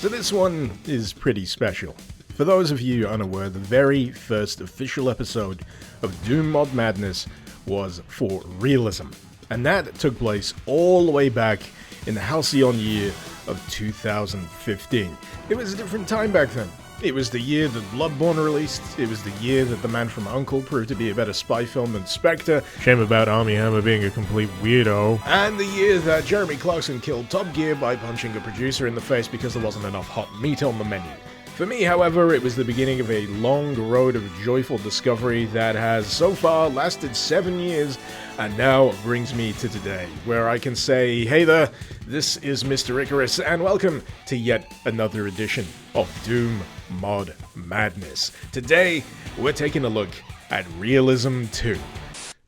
So this one is pretty special. For those of you unaware, the very first official episode of Doom Mod Madness was for realism, and that took place all the way back in the halcyon year of 2015. It was a different time back then. It was the year that Bloodborne released, it was the year that The Man from U.N.C.L.E. proved to be a better spy film than Spectre, shame about Armie Hammer being a complete weirdo, and the year that Jeremy Clarkson killed Top Gear by punching a producer in the face because there wasn't enough hot meat on the menu. For me, however, it was the beginning of a long road of joyful discovery that has so far lasted 7 years, and now brings me to today, where I can say, hey there, this is Mr. Icarus, and welcome to yet another edition of Doom Mod Madness. Today, we're taking a look at Realism 2.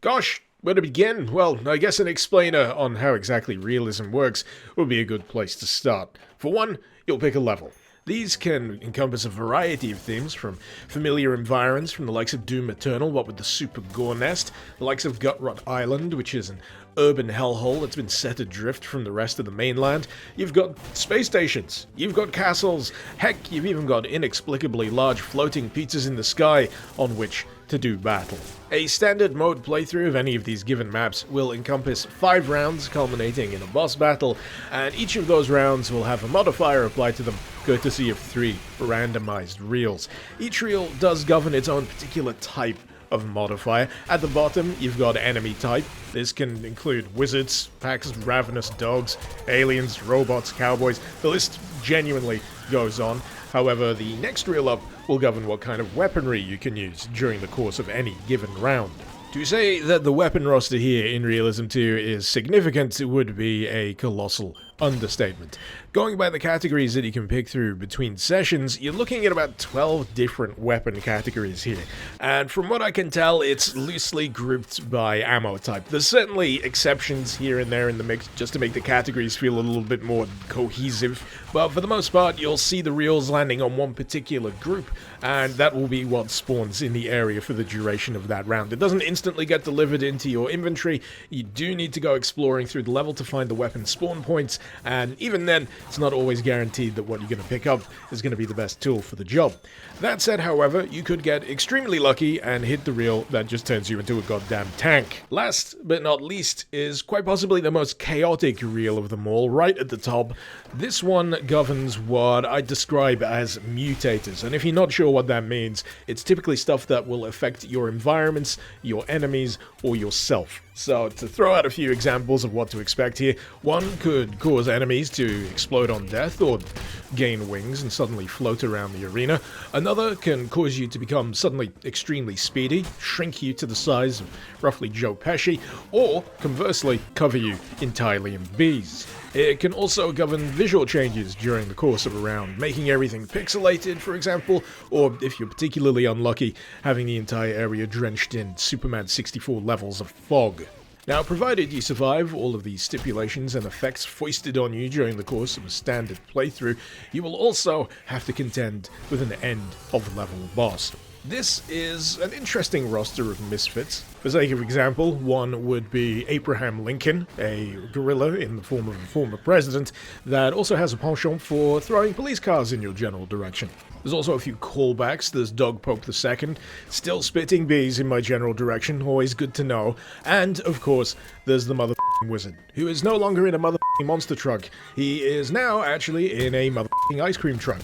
Gosh, where to begin? Well, I guess an explainer on how exactly realism works would be a good place to start. For one, you'll pick a level. These can encompass a variety of themes, from familiar environs from the likes of Doom Eternal, what with the super gore nest, the likes of Gutrot Island, which is an urban hellhole that's been set adrift from the rest of the mainland. You've got space stations, you've got castles, heck, you've even got inexplicably large floating pizzas in the sky on which to do battle. A standard mode playthrough of any of these given maps will encompass 5 rounds culminating in a boss battle, and each of those rounds will have a modifier applied to them, courtesy of 3 randomized reels. Each reel does govern its own particular type of modifier. At the bottom, you've got enemy type. This can include wizards, packs of ravenous dogs, aliens, robots, cowboys. The list genuinely goes on. However, the next reel up will govern what kind of weaponry you can use during the course of any given round. To say that the weapon roster here in Realism 2 is significant would be a colossal understatement. Going by the categories that you can pick through between sessions, you're looking at about 12 different weapon categories here, and from what I can tell, it's loosely grouped by ammo type. There's certainly exceptions here and there in the mix just to make the categories feel a little bit more cohesive, but for the most part, you'll see the reels landing on one particular group, and that will be what spawns in the area for the duration of that round. It doesn't instantly get delivered into your inventory. You do need to go exploring through the level to find the weapon spawn points, and even then, it's not always guaranteed that what you're going to pick up is going to be the best tool for the job. That said, however, you could get extremely lucky and hit the reel that just turns you into a goddamn tank. Last but not least is quite possibly the most chaotic reel of them all, right at the top. This one governs what I describe as mutators, and if you're not sure what that means, it's typically stuff that will affect your environments, your enemies, or yourself. So, to throw out a few examples of what to expect here, one could cause enemies to explode on death or gain wings and suddenly float around the arena. Another can cause you to become suddenly extremely speedy, shrink you to the size of roughly Joe Pesci, or, conversely, cover you entirely in bees. It can also govern visual changes during the course of a round, making everything pixelated, for example, or, if you're particularly unlucky, having the entire area drenched in Superman 64 levels of fog. Now, provided you survive all of these stipulations and effects foisted on you during the course of a standard playthrough, you will also have to contend with an end-of-level boss. This is an interesting roster of misfits. For sake of example, one would be Abraham Lincoln, a gorilla in the form of a former president that also has a penchant for throwing police cars in your general direction. There's also a few callbacks. There's Dogpoke II, still spitting bees in my general direction, always good to know. And, of course, there's the motherfucking wizard, who is no longer in a motherfucking monster truck. He is now actually in a motherfucking ice cream truck.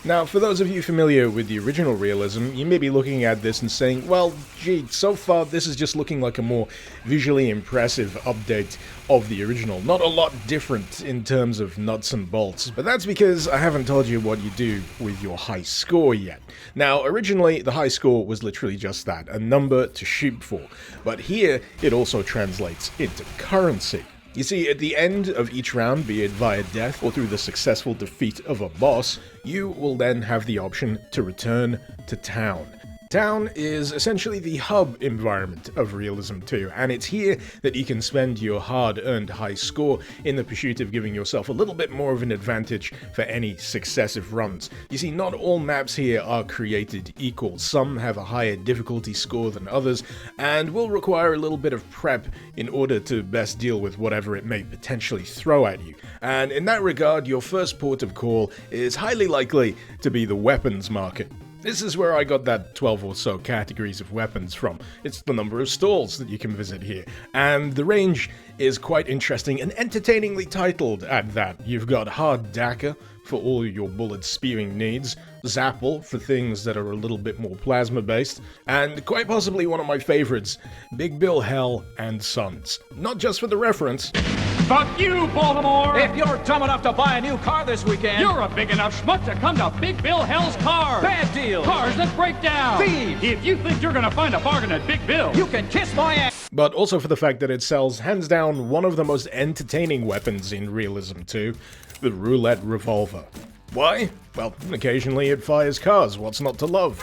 Now, for those of you familiar with the original Realism, you may be looking at this and saying, well, gee, so far this is just looking like a more visually impressive update of the original. Not a lot different in terms of nuts and bolts, but that's because I haven't told you what you do with your high score yet. Now, originally, the high score was literally just that, a number to shoot for, but here it also translates into currency. You see, at the end of each round, be it via death or through the successful defeat of a boss, you will then have the option to return to town. Town is essentially the hub environment of Realism 2, and it's here that you can spend your hard-earned high score in the pursuit of giving yourself a little bit more of an advantage for any successive runs. You see, not all maps here are created equal. Some have a higher difficulty score than others, and will require a little bit of prep in order to best deal with whatever it may potentially throw at you. And in that regard, your first port of call is highly likely to be the weapons market. This is where I got that 12 or so categories of weapons from. It's the number of stalls that you can visit here. And the range is quite interesting and entertainingly titled at that. You've got Hard Dagger for all your bullet spewing needs, Zapple for things that are a little bit more plasma based, and quite possibly one of my favorites, Big Bill Hell and Sons. Not just for the reference. Fuck you, Baltimore! If you're dumb enough to buy a new car this weekend, You're a big enough schmuck to come to Big Bill Hell's Cars! bad deal. Cars that break down! Thieves. If you think you're gonna find a bargain at Big Bill, You can kiss my ass. But also for the fact that it sells, hands down, one of the most entertaining weapons in Realism 2, the Roulette Revolver. Why? Well, occasionally it fires cars, what's not to love?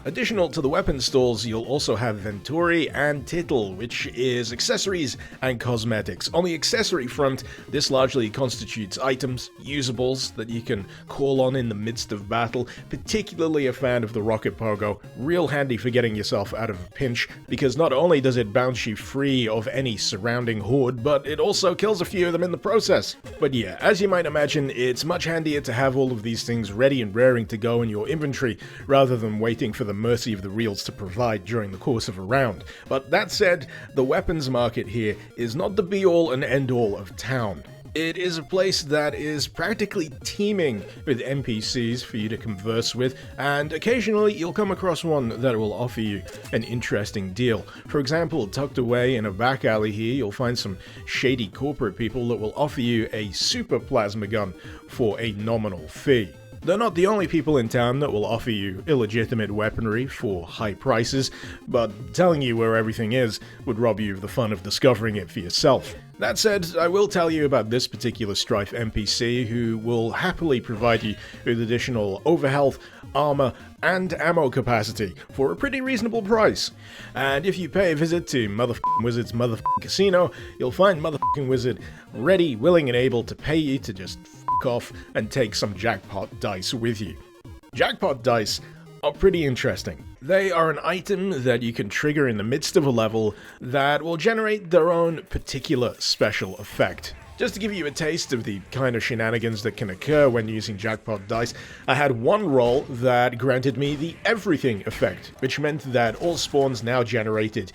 Additional to the weapon stalls, you'll also have Venturi and Tittle, which is accessories and cosmetics. On the accessory front, this largely constitutes items, usables that you can call on in the midst of battle. Particularly a fan of the Rocket Pogo, real handy for getting yourself out of a pinch, because not only does it bounce you free of any surrounding horde, but it also kills a few of them in the process. But yeah, as you might imagine, it's much handier to have all of these things ready and raring to go in your inventory, rather than waiting for the mercy of the reels to provide during the course of a round. But that said, the weapons market here is not the be-all and end-all of town. It is a place that is practically teeming with NPCs for you to converse with, and occasionally you'll come across one that will offer you an interesting deal. For example, tucked away in a back alley here, you'll find some shady corporate people that will offer you a super plasma gun for a nominal fee. They're not the only people in town that will offer you illegitimate weaponry for high prices, but telling you where everything is would rob you of the fun of discovering it for yourself. That said, I will tell you about this particular Strife NPC who will happily provide you with additional overhealth, armor, and ammo capacity for a pretty reasonable price. And if you pay a visit to Motherfucking Wizard's Motherfucking Casino, you'll find Motherfucking Wizard ready, willing, and able to pay you to just off and take some Jackpot Dice with you. Jackpot Dice are pretty interesting. They are an item that you can trigger in the midst of a level that will generate their own particular special effect. Just to give you a taste of the kind of shenanigans that can occur when using Jackpot Dice, I had one roll that granted me the everything effect, which meant that all spawns now generated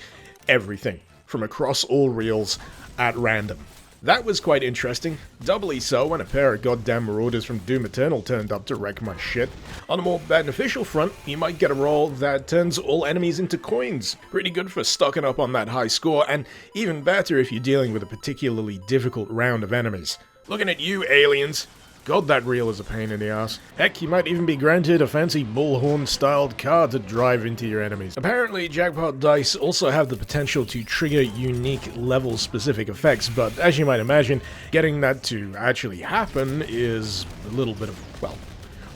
everything from across all reels at random. That was quite interesting, doubly so when a pair of goddamn marauders from Doom Eternal turned up to wreck my shit. On a more beneficial front, you might get a roll that turns all enemies into coins. Pretty good for stocking up on that high score, and even better if you're dealing with a particularly difficult round of enemies. Looking at you, aliens! God, that reel is a pain in the ass. Heck, you might even be granted a fancy bullhorn-styled car to drive into your enemies. Apparently, Jackpot Dice also have the potential to trigger unique level-specific effects, but as you might imagine, getting that to actually happen is a little bit of, well,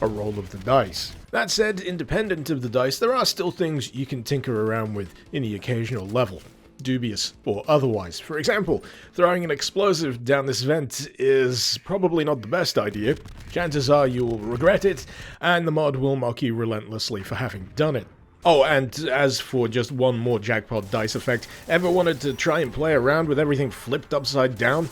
a roll of the dice. That said, independent of the dice, there are still things you can tinker around with in the occasional level. Dubious or otherwise. For example, throwing an explosive down this vent is probably not the best idea. Chances are you will regret it, and the mod will mock you relentlessly for having done it. Oh, and as for just one more Jackpot Dice effect, ever wanted to try and play around with everything flipped upside down?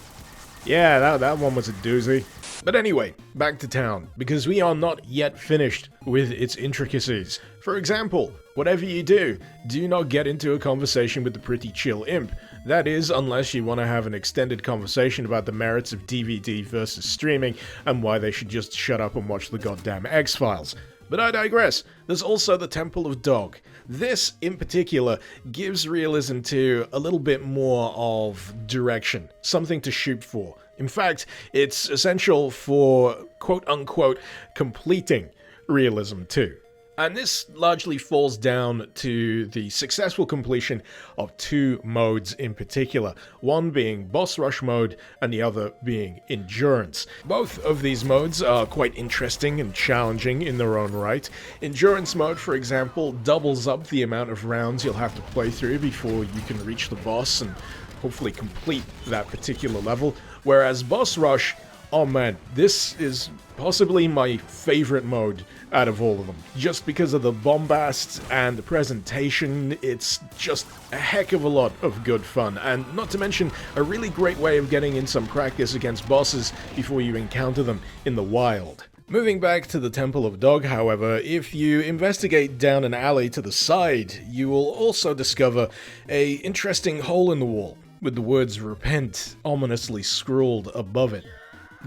Yeah, that one was a doozy. But anyway, back to town, because we are not yet finished with its intricacies. For example, whatever you do not get into a conversation with the pretty chill imp. That is, unless you want to have an extended conversation about the merits of DVD versus streaming, and why they should just shut up and watch the goddamn X-Files. But I digress. There's also the Temple of Dog. This, in particular, gives Realism 2 a little bit more of direction, something to shoot for. In fact, it's essential for, quote-unquote, completing Realism 2. And this largely falls down to the successful completion of two modes in particular, one being Boss Rush mode and the other being Endurance. Both of these modes are quite interesting and challenging in their own right. Endurance mode, for example, doubles up the amount of rounds you'll have to play through before you can reach the boss and hopefully complete that particular level, whereas Boss Rush, oh man, this is possibly my favorite mode out of all of them. Just because of the bombast and the presentation, it's just a heck of a lot of good fun, and not to mention a really great way of getting in some practice against bosses before you encounter them in the wild. Moving back to the Temple of Dog, however, if you investigate down an alley to the side, you will also discover a interesting hole in the wall with the words "Repent" ominously scrawled above it.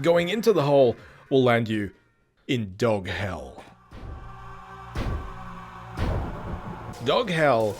Going into the hole will land you in Dog Hell. Dog Hell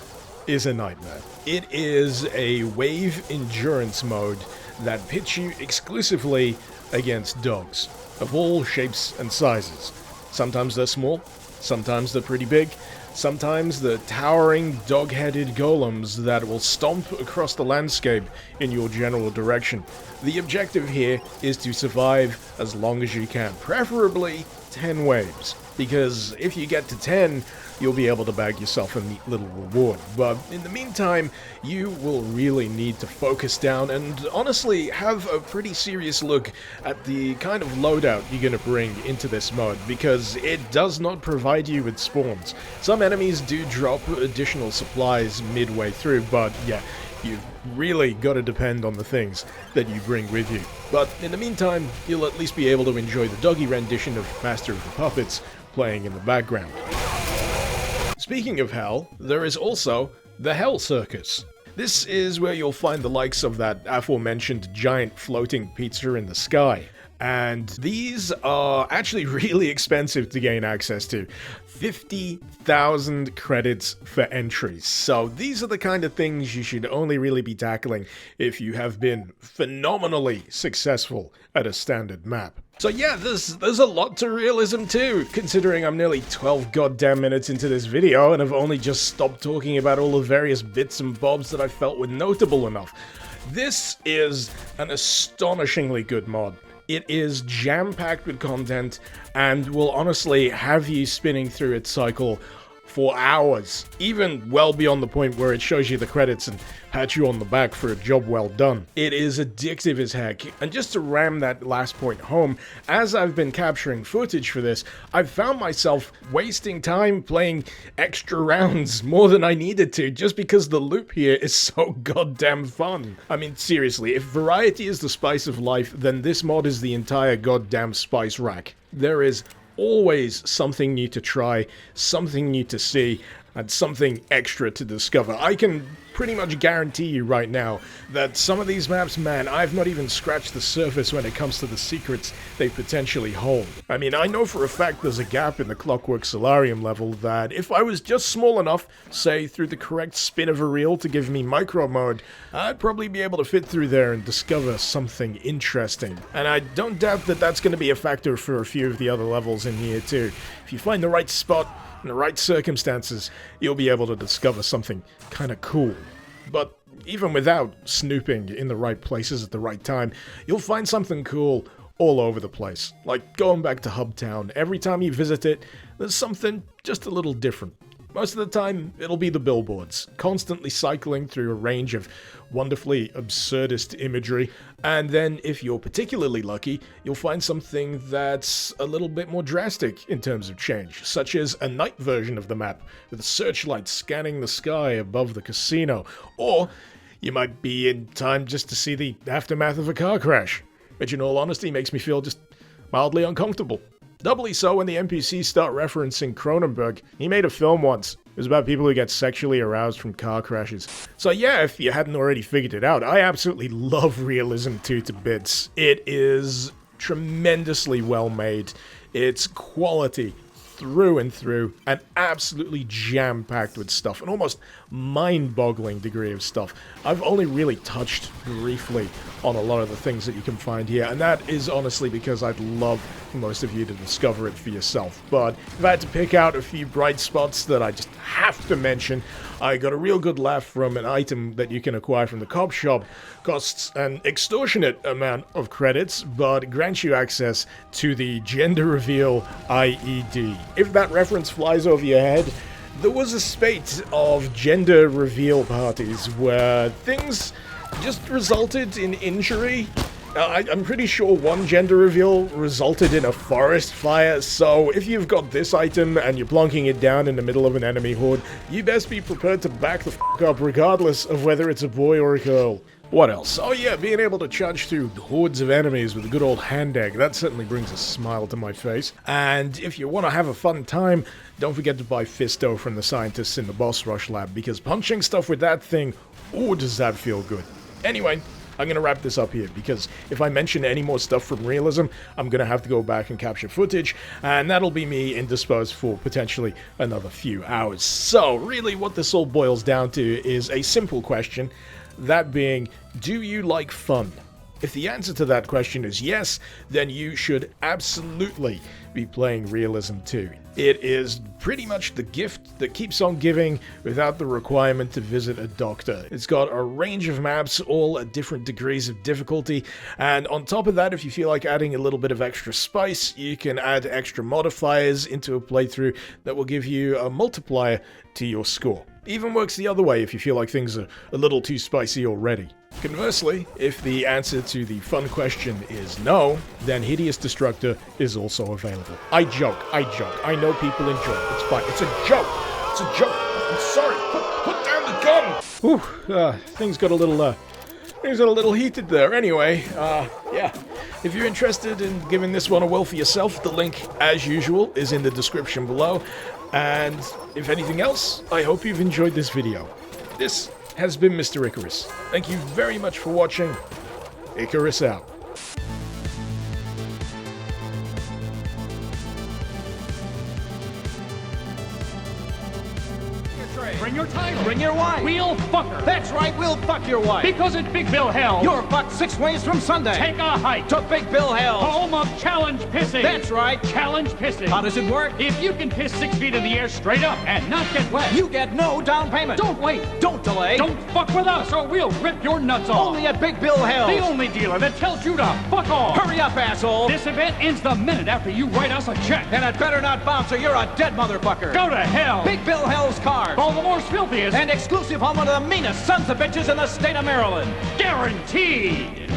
is a nightmare. It is a wave endurance mode that pits you exclusively against dogs of all shapes and sizes. Sometimes they're small, sometimes they're pretty big, sometimes they're towering dog-headed golems that will stomp across the landscape in your general direction. The objective here is to survive as long as you can, preferably 10 waves, because if you get to 10, you'll be able to bag yourself a neat little reward. But in the meantime, you will really need to focus down and honestly have a pretty serious look at the kind of loadout you're going to bring into this mode, because it does not provide you with spawns. Some enemies do drop additional supplies midway through, but yeah, you've really got to depend on the things that you bring with you. But in the meantime, you'll at least be able to enjoy the doggy rendition of Master of the Puppets playing in the background. Speaking of hell, there is also the Hell Circus. This is where you'll find the likes of that aforementioned giant floating pizza in the sky. And these are actually really expensive to gain access to. 50,000 credits for entries. So these are the kind of things you should only really be tackling if you have been phenomenally successful at a standard map. So yeah, there's a lot to realism too, considering I'm nearly 12 goddamn minutes into this video and I've only just stopped talking about all the various bits and bobs that I felt were notable enough. This is an astonishingly good mod. It is jam-packed with content and will honestly have you spinning through its cycle for hours, even well beyond the point where it shows you the credits and pats you on the back for a job well done. It is addictive as heck, and just to ram that last point home, as I've been capturing footage for this, I've found myself wasting time playing extra rounds more than I needed to, just because the loop here is so goddamn fun. I mean, seriously, if variety is the spice of life, then this mod is the entire goddamn spice rack. There is always something new to try, something new to see, and something extra to discover. I can pretty much guarantee you right now that some of these maps, man, I've not even scratched the surface when it comes to the secrets they potentially hold. I mean, I know for a fact there's a gap in the Clockwork Solarium level that if I was just small enough, say through the correct spin of a reel to give me micro mode, I'd probably be able to fit through there and discover something interesting. And I don't doubt that that's going to be a factor for a few of the other levels in here too. If you find the right spot, in the right circumstances, you'll be able to discover something kind of cool. But even without snooping in the right places at the right time, you'll find something cool all over the place. Like going back to Hubtown, every time you visit it, there's something just a little different. Most of the time, it'll be the billboards, constantly cycling through a range of wonderfully absurdist imagery, and then, if you're particularly lucky, you'll find something that's a little bit more drastic in terms of change, such as a night version of the map, with a searchlight scanning the sky above the casino, or you might be in time just to see the aftermath of a car crash, which in all honesty makes me feel just mildly uncomfortable. Doubly so when the NPCs start referencing Cronenberg. He made a film once. It was about people who get sexually aroused from car crashes. So yeah, if you hadn't already figured it out, I absolutely love Realism 2 to bits. It is tremendously well made. It's quality through and through, and absolutely jam-packed with stuff, an almost mind-boggling degree of stuff. I've only really touched briefly on a lot of the things that you can find here, and that is honestly because I'd love for most of you to discover it for yourself. But if I had to pick out a few bright spots that I just have to mention, I got a real good laugh from an item that you can acquire from the cop shop. Costs an extortionate amount of credits, but grants you access to the gender reveal IED. If that reference flies over your head, there was a spate of gender reveal parties where things just resulted in injury. I'm pretty sure one gender reveal resulted in a forest fire, so if you've got this item and you're plonking it down in the middle of an enemy horde, you best be prepared to back the f*** up regardless of whether it's a boy or a girl. What else? Oh yeah, being able to charge through hordes of enemies with a good old hand egg, that certainly brings a smile to my face. And if you want to have a fun time, don't forget to buy Fisto from the scientists in the Boss Rush lab, because punching stuff with that thing, ooh, does that feel good. Anyway, I'm going to wrap this up here, because if I mention any more stuff from Realism, I'm going to have to go back and capture footage, and that'll be me indisposed for potentially another few hours. So, really what this all boils down to is a simple question, that being, do you like fun? If the answer to that question is yes, then you should absolutely be playing Realism 2. It is pretty much the gift that keeps on giving without the requirement to visit a doctor. It's got a range of maps, all at different degrees of difficulty, and on top of that, if you feel like adding a little bit of extra spice, you can add extra modifiers into a playthrough that will give you a multiplier to your score. Even works the other way if you feel like things are a little too spicy already. Conversely, if the answer to the fun question is no, then Hideous Destructor is also available. I joke. I know people enjoy it. It's fine. It's a joke. It's a joke. I'm sorry. Put down the gun. Whew, things got a little heated there. Anyway, yeah. If you're interested in giving this one a whirl for yourself, the link, as usual, is in the description below. And if anything else, I hope you've enjoyed this video. This has been Mr. Icarus. Thank you very much for watching. Icarus out. Bring your title. Bring your wife. We'll fuck her. That's right, we'll fuck your wife. Because at Big Bill Hell, You're fucked 6 ways from Sunday. take a hike to Big Bill Hell. home of challenge pissing. That's right. Challenge pissing. How does it work? If you can piss 6 feet in the air straight up and not get wet, You get no down payment. don't wait. Don't delay. Don't fuck with us or we'll rip your nuts off. Only at Big Bill Hell. The only dealer that tells you to fuck off. Hurry up, asshole. This event ends the minute after you write us a check. And it better not bounce or you're a dead motherfucker. Go to hell. Big Bill Hell's cars. Baltimore's filthiest. And exclusive home of the meanest sons of bitches in the state of Maryland. Guaranteed.